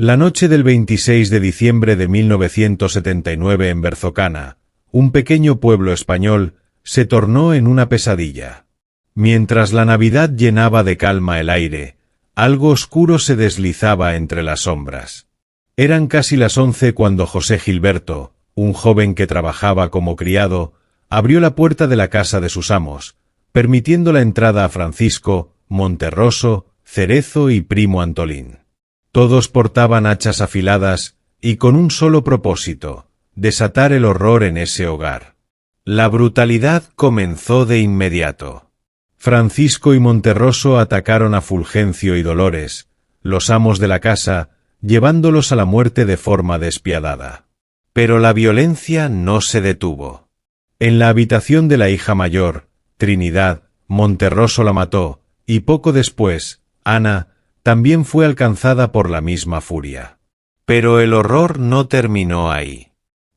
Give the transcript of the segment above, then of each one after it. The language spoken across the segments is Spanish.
La noche del 26 de diciembre de 1979 en Berzocana, un pequeño pueblo español, se tornó en una pesadilla. Mientras la Navidad llenaba de calma el aire, algo oscuro se deslizaba entre las sombras. Eran casi las 11 cuando José Gilberto, un joven que trabajaba como criado, abrió la puerta de la casa de sus amos, permitiendo la entrada a Francisco, Monterroso, Cerezo y Primo Antolín. Todos portaban hachas afiladas y con un solo propósito: desatar el horror en ese hogar. La brutalidad comenzó de inmediato. Francisco y Monterroso atacaron a Fulgencio y Dolores, los amos de la casa, llevándolos a la muerte de forma despiadada. Pero la violencia no se detuvo. En la habitación de la hija mayor, Trinidad, Monterroso la mató, y poco después, Ana, también fue alcanzada por la misma furia. Pero el horror no terminó ahí.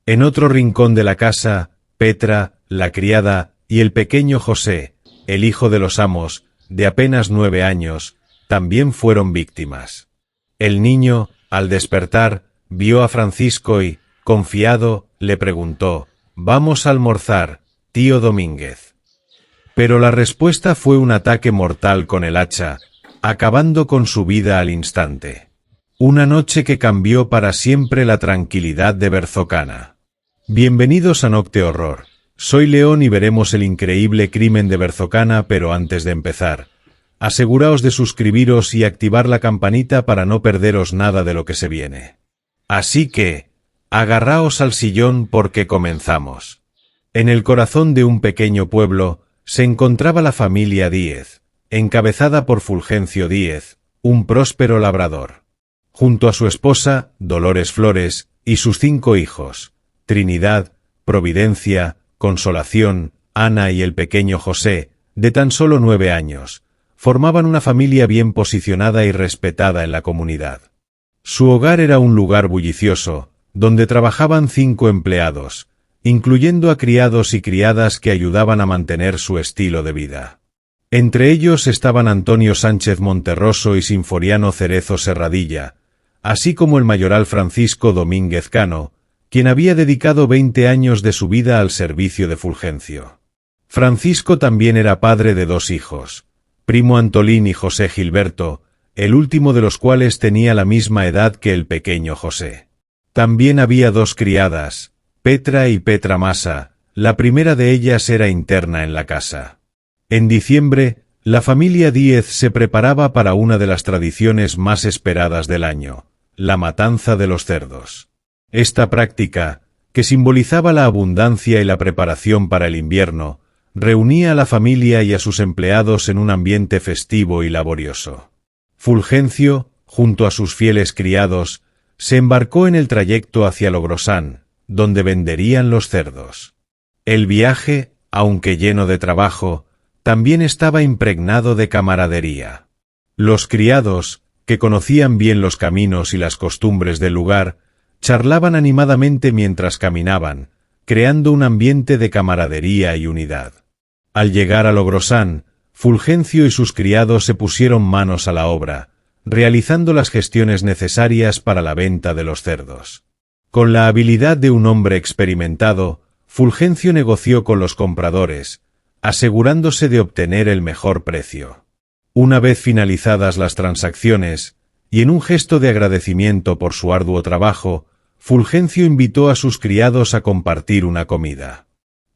En otro rincón de la casa, Petra, la criada, y el pequeño José, el hijo de los amos, de apenas 9 años, también fueron víctimas. El niño, al despertar, vio a Francisco y, confiado, le preguntó: «¿Vamos a almorzar, tío Domínguez?». Pero la respuesta fue un ataque mortal con el hacha, acabando con su vida al instante. Una noche que cambió para siempre la tranquilidad de Berzocana. Bienvenidos a Nocte Horror. Soy León y veremos el increíble crimen de Berzocana, pero antes de empezar, aseguraos de suscribiros y activar la campanita para no perderos nada de lo que se viene. Así que, agarraos al sillón porque comenzamos. En el corazón de un pequeño pueblo se encontraba la familia Díez, encabezada por Fulgencio Díez, un próspero labrador. Junto a su esposa, Dolores Flores, y sus 5 hijos, Trinidad, Providencia, Consolación, Ana y el pequeño José, de tan solo 9 años, formaban una familia bien posicionada y respetada en la comunidad. Su hogar era un lugar bullicioso, donde trabajaban 5 empleados, incluyendo a criados y criadas que ayudaban a mantener su estilo de vida. Entre ellos estaban Antonio Sánchez Monterroso y Sinforiano Cerezo Serradilla, así como el mayoral Francisco Domínguez Cano, quien había dedicado 20 años de su vida al servicio de Fulgencio. Francisco también era padre de 2 hijos, Primo Antolín y José Gilberto, el último de los cuales tenía la misma edad que el pequeño José. También había 2 criadas, Petra y Petra Masa, la primera de ellas era interna en la casa. En diciembre, la familia Díez se preparaba para una de las tradiciones más esperadas del año, la matanza de los cerdos. Esta práctica, que simbolizaba la abundancia y la preparación para el invierno, reunía a la familia y a sus empleados en un ambiente festivo y laborioso. Fulgencio, junto a sus fieles criados, se embarcó en el trayecto hacia Logrosán, donde venderían los cerdos. El viaje, aunque lleno de trabajo, también estaba impregnado de camaradería. Los criados, que conocían bien los caminos y las costumbres del lugar, charlaban animadamente mientras caminaban, creando un ambiente de camaradería y unidad. Al llegar a Logrosán, Fulgencio y sus criados se pusieron manos a la obra, realizando las gestiones necesarias para la venta de los cerdos. Con la habilidad de un hombre experimentado, Fulgencio negoció con los compradores, asegurándose de obtener el mejor precio. Una vez finalizadas las transacciones, y en un gesto de agradecimiento por su arduo trabajo, Fulgencio invitó a sus criados a compartir una comida.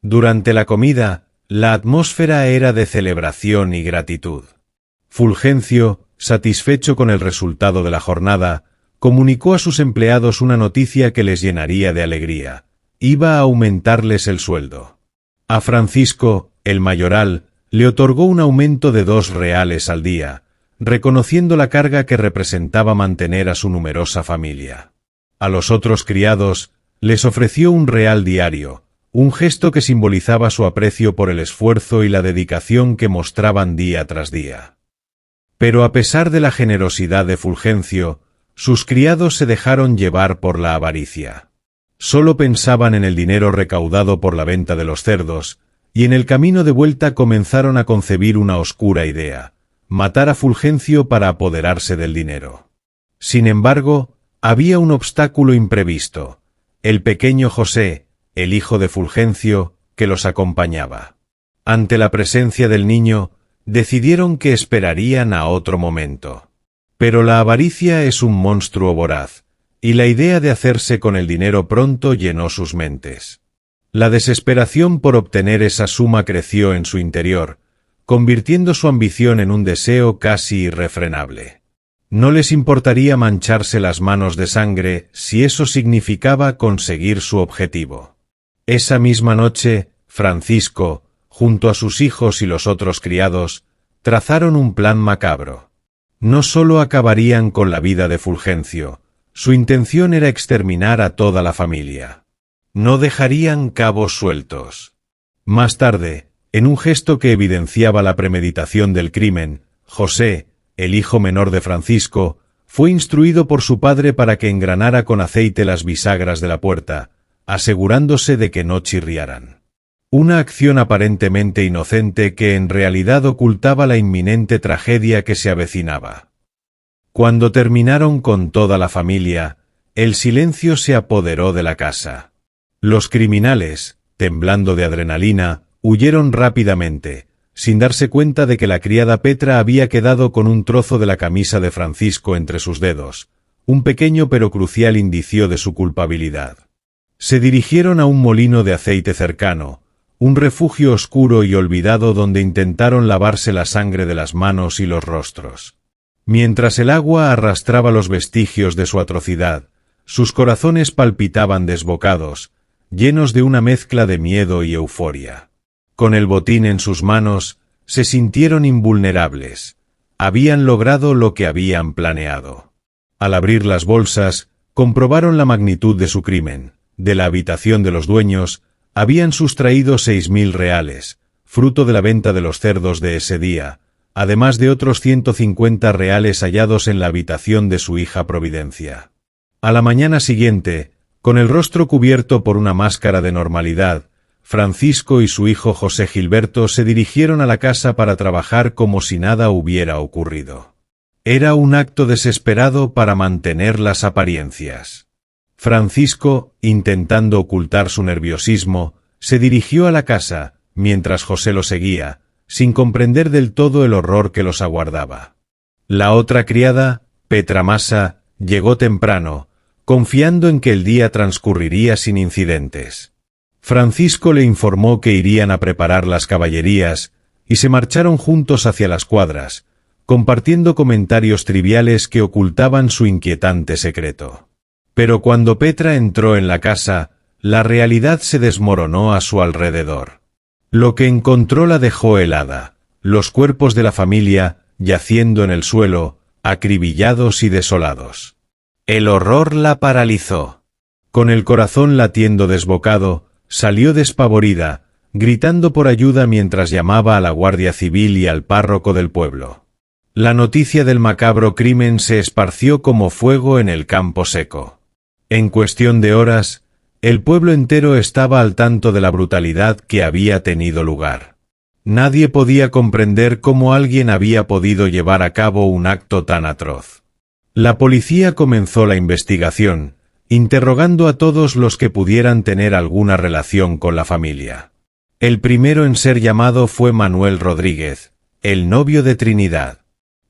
Durante la comida, la atmósfera era de celebración y gratitud. Fulgencio, satisfecho con el resultado de la jornada, comunicó a sus empleados una noticia que les llenaría de alegría: iba a aumentarles el sueldo. A Francisco, el mayoral, le otorgó un aumento de 2 reales al día, reconociendo la carga que representaba mantener a su numerosa familia. A los otros criados, les ofreció 1 real diario, un gesto que simbolizaba su aprecio por el esfuerzo y la dedicación que mostraban día tras día. Pero a pesar de la generosidad de Fulgencio, sus criados se dejaron llevar por la avaricia. Solo pensaban en el dinero recaudado por la venta de los cerdos, y en el camino de vuelta comenzaron a concebir una oscura idea: matar a Fulgencio para apoderarse del dinero. Sin embargo, había un obstáculo imprevisto: el pequeño José, el hijo de Fulgencio, que los acompañaba. Ante la presencia del niño, decidieron que esperarían a otro momento. Pero la avaricia es un monstruo voraz, y la idea de hacerse con el dinero pronto llenó sus mentes. La desesperación por obtener esa suma creció en su interior, convirtiendo su ambición en un deseo casi irrefrenable. No les importaría mancharse las manos de sangre si eso significaba conseguir su objetivo. Esa misma noche, Francisco, junto a sus hijos y los otros criados, trazaron un plan macabro. No solo acabarían con la vida de Fulgencio, su intención era exterminar a toda la familia. No dejarían cabos sueltos. Más tarde, en un gesto que evidenciaba la premeditación del crimen, José, el hijo menor de Francisco, fue instruido por su padre para que engranara con aceite las bisagras de la puerta, asegurándose de que no chirriaran. Una acción aparentemente inocente que en realidad ocultaba la inminente tragedia que se avecinaba. Cuando terminaron con toda la familia, el silencio se apoderó de la casa. Los criminales, temblando de adrenalina, huyeron rápidamente, sin darse cuenta de que la criada Petra había quedado con un trozo de la camisa de Francisco entre sus dedos, un pequeño pero crucial indicio de su culpabilidad. Se dirigieron a un molino de aceite cercano, un refugio oscuro y olvidado donde intentaron lavarse la sangre de las manos y los rostros. Mientras el agua arrastraba los vestigios de su atrocidad, sus corazones palpitaban desbocados, llenos de una mezcla de miedo y euforia. Con el botín en sus manos, se sintieron invulnerables. Habían logrado lo que habían planeado. Al abrir las bolsas, comprobaron la magnitud de su crimen. De la habitación de los dueños, habían sustraído 6.000 reales, fruto de la venta de los cerdos de ese día, además de otros 150 reales hallados en la habitación de su hija Providencia. A la mañana siguiente, con el rostro cubierto por una máscara de normalidad, Francisco y su hijo José Gilberto se dirigieron a la casa para trabajar como si nada hubiera ocurrido. Era un acto desesperado para mantener las apariencias. Francisco, intentando ocultar su nerviosismo, se dirigió a la casa, mientras José lo seguía, sin comprender del todo el horror que los aguardaba. La otra criada, Petra Massa, llegó temprano, confiando en que el día transcurriría sin incidentes. Francisco le informó que irían a preparar las caballerías, y se marcharon juntos hacia las cuadras, compartiendo comentarios triviales que ocultaban su inquietante secreto. Pero cuando Petra entró en la casa, la realidad se desmoronó a su alrededor. Lo que encontró la dejó helada, los cuerpos de la familia yaciendo en el suelo, acribillados y desolados. El horror la paralizó. Con el corazón latiendo desbocado, salió despavorida, gritando por ayuda mientras llamaba a la Guardia Civil y al párroco del pueblo. La noticia del macabro crimen se esparció como fuego en el campo seco. En cuestión de horas, el pueblo entero estaba al tanto de la brutalidad que había tenido lugar. Nadie podía comprender cómo alguien había podido llevar a cabo un acto tan atroz. La policía comenzó la investigación, interrogando a todos los que pudieran tener alguna relación con la familia. El primero en ser llamado fue Manuel Rodríguez, el novio de Trinidad.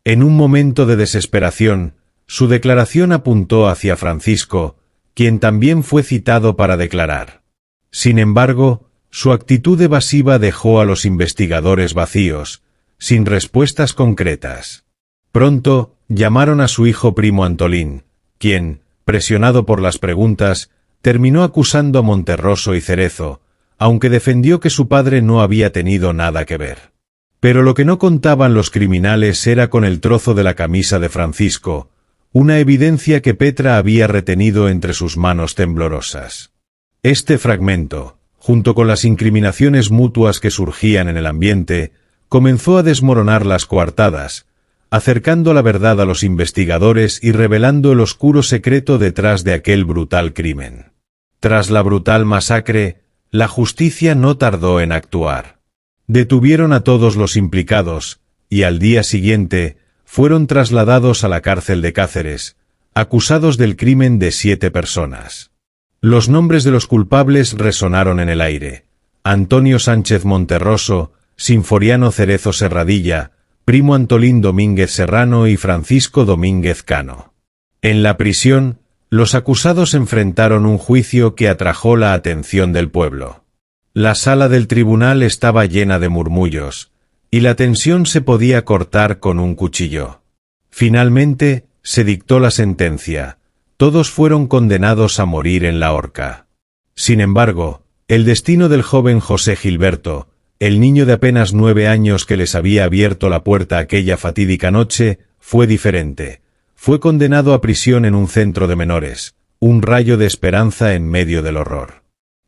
En un momento de desesperación, su declaración apuntó hacia Francisco, quien también fue citado para declarar. Sin embargo, su actitud evasiva dejó a los investigadores vacíos, sin respuestas concretas. Pronto, llamaron a su hijo primo Antolín, quien, presionado por las preguntas, terminó acusando a Monterroso y Cerezo, aunque defendió que su padre no había tenido nada que ver. Pero lo que no contaban los criminales era con el trozo de la camisa de Francisco, una evidencia que Petra había retenido entre sus manos temblorosas. Este fragmento, junto con las incriminaciones mutuas que surgían en el ambiente, comenzó a desmoronar las coartadas, acercando la verdad a los investigadores y revelando el oscuro secreto detrás de aquel brutal crimen. Tras la brutal masacre, la justicia no tardó en actuar. Detuvieron a todos los implicados, y al día siguiente, fueron trasladados a la cárcel de Cáceres, acusados del crimen de 7 personas. Los nombres de los culpables resonaron en el aire: Antonio Sánchez Monterroso, Sinforiano Cerezo Serradilla, Primo Antolín Domínguez Serrano y Francisco Domínguez Cano. En la prisión, los acusados enfrentaron un juicio que atrajo la atención del pueblo. La sala del tribunal estaba llena de murmullos, y la tensión se podía cortar con un cuchillo. Finalmente, se dictó la sentencia. Todos fueron condenados a morir en la horca. Sin embargo, el destino del joven José Gilberto, el niño de apenas 9 años que les había abierto la puerta aquella fatídica noche, fue diferente. Fue condenado a prisión en un centro de menores, un rayo de esperanza en medio del horror.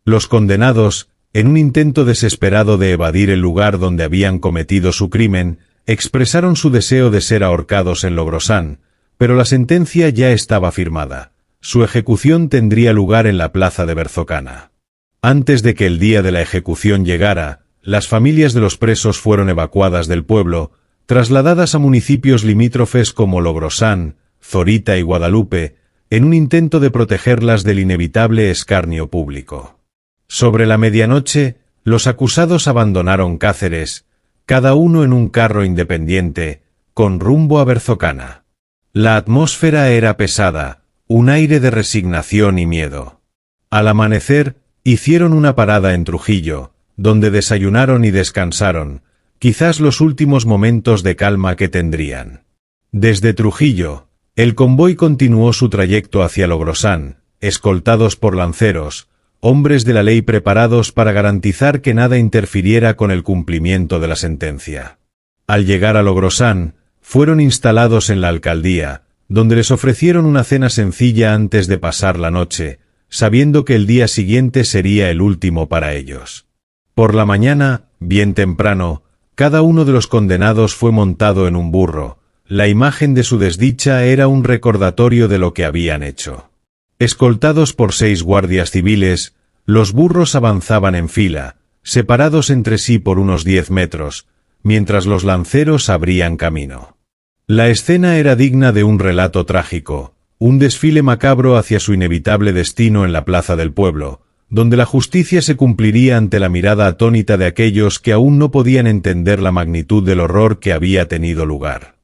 Los condenados, en un intento desesperado de evadir el lugar donde habían cometido su crimen, expresaron su deseo de ser ahorcados en Logrosán, pero la sentencia ya estaba firmada. Su ejecución tendría lugar en la plaza de Berzocana. Antes de que el día de la ejecución llegara, las familias de los presos fueron evacuadas del pueblo, trasladadas a municipios limítrofes como Logrosán, Zorita y Guadalupe, en un intento de protegerlas del inevitable escarnio público. Sobre la medianoche, los acusados abandonaron Cáceres, cada uno en un carro independiente, con rumbo a Berzocana. La atmósfera era pesada, un aire de resignación y miedo. Al amanecer, hicieron una parada en Trujillo, donde desayunaron y descansaron, quizás los últimos momentos de calma que tendrían. Desde Trujillo, el convoy continuó su trayecto hacia Logrosán, escoltados por lanceros, hombres de la ley preparados para garantizar que nada interfiriera con el cumplimiento de la sentencia. Al llegar a Logrosán, fueron instalados en la alcaldía, donde les ofrecieron una cena sencilla antes de pasar la noche, sabiendo que el día siguiente sería el último para ellos. Por la mañana, bien temprano, cada uno de los condenados fue montado en un burro. La imagen de su desdicha era un recordatorio de lo que habían hecho. Escoltados por 6 guardias civiles, los burros avanzaban en fila, separados entre sí por unos 10 metros, mientras los lanceros abrían camino. La escena era digna de un relato trágico, un desfile macabro hacia su inevitable destino en la plaza del pueblo, donde la justicia se cumpliría ante la mirada atónita de aquellos que aún no podían entender la magnitud del horror que había tenido lugar.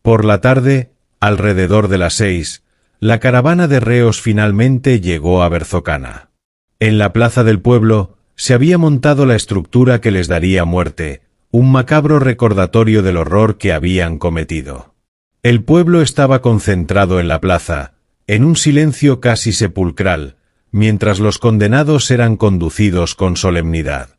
Por la tarde, alrededor de las 6, la caravana de reos finalmente llegó a Berzocana. En la plaza del pueblo, se había montado la estructura que les daría muerte, un macabro recordatorio del horror que habían cometido. El pueblo estaba concentrado en la plaza, en un silencio casi sepulcral, mientras los condenados eran conducidos con solemnidad.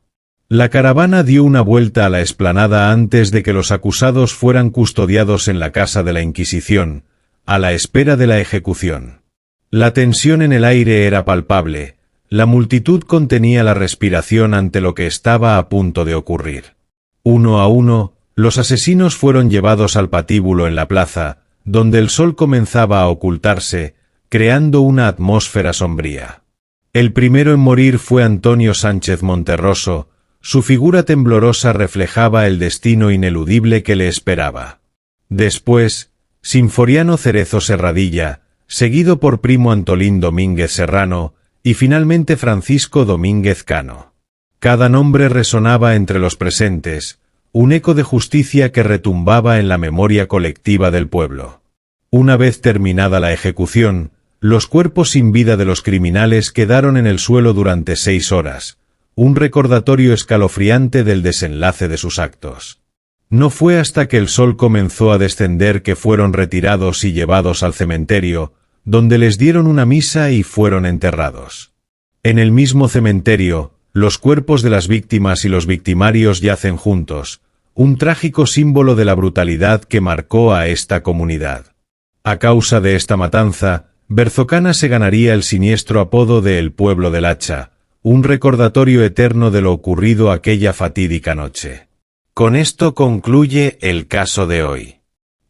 La caravana dio una vuelta a la explanada antes de que los acusados fueran custodiados en la casa de la Inquisición, a la espera de la ejecución. La tensión en el aire era palpable, la multitud contenía la respiración ante lo que estaba a punto de ocurrir. Uno a uno, los asesinos fueron llevados al patíbulo en la plaza, donde el sol comenzaba a ocultarse, creando una atmósfera sombría. El primero en morir fue Antonio Sánchez Monterroso. Su figura temblorosa reflejaba el destino ineludible que le esperaba. Después, Sinforiano Cerezo Serradilla, seguido por Primo Antolín Domínguez Serrano, y finalmente Francisco Domínguez Cano. Cada nombre resonaba entre los presentes, un eco de justicia que retumbaba en la memoria colectiva del pueblo. Una vez terminada la ejecución, los cuerpos sin vida de los criminales quedaron en el suelo durante 6 horas, un recordatorio escalofriante del desenlace de sus actos. No fue hasta que el sol comenzó a descender que fueron retirados y llevados al cementerio, donde les dieron una misa y fueron enterrados. En el mismo cementerio, los cuerpos de las víctimas y los victimarios yacen juntos, un trágico símbolo de la brutalidad que marcó a esta comunidad. A causa de esta matanza, Berzocana se ganaría el siniestro apodo de El Pueblo del Hacha, un recordatorio eterno de lo ocurrido aquella fatídica noche. Con esto concluye el caso de hoy.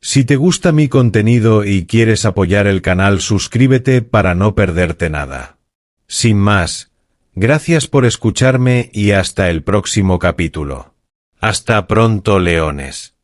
Si te gusta mi contenido y quieres apoyar el canal, suscríbete para no perderte nada. Sin más, gracias por escucharme y hasta el próximo capítulo. Hasta pronto, leones.